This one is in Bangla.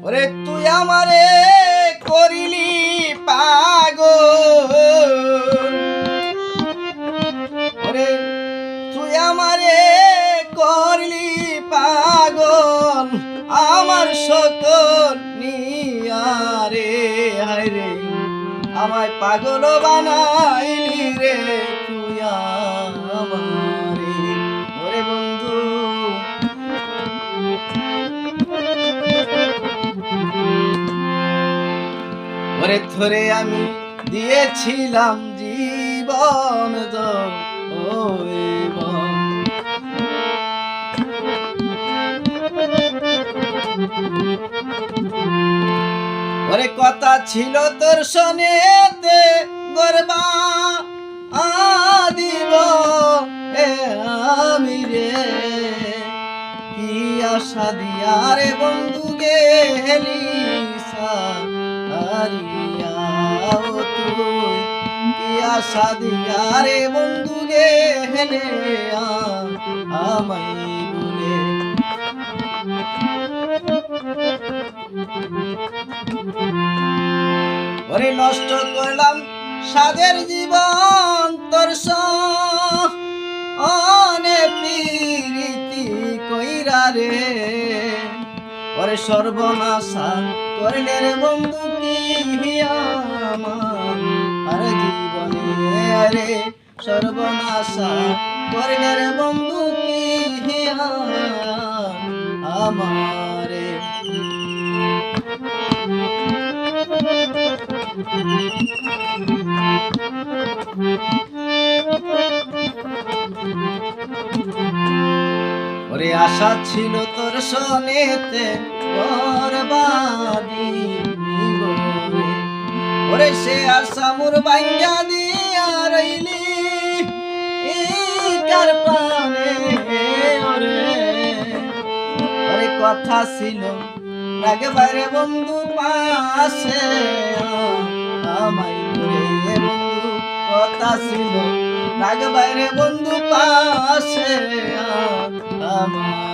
ওরে তুই আমারে করিলি পাগল, ওরে তুই আমারে করলি পাগল, আমার সকল নিয়ারে হায় রে আমায় পাগল বানাইলি রে তুই আমারে। ওরে বন্ধু ওরে ধরে আমি দিয়েছিলাম জীবন ওরে কথা ছিল তোর সনেতে গরবা আদিব এ আমি রে কি আশা দিয়া রে বন্ধু গেলি সারিয়া ও তুই কি আশা দিয়া রে বন্ধু গেলে আমায় বলে। ওরে নষ্ট করলাম সাদের জীবন তোর সনে প্রীতি কইরা রে, ওরে সর্বনাশা করলে রে বন্ধু কি আমার জীবনে, আরে সর্বনাশা করলে রে বন্ধু কি আমারে। ওরে আশা ছিল তোর সনেতে বরবাদি, ওরে সে আশা মোর ভাঙ্গা দিয়া রইলি কার প্রাণে, ওরে কথা ছিল রাখবারে বন্ধু পাশে আমায় রে বন্ধু, কথা ছিল রাখবারে বন্ধু পাশে আমার।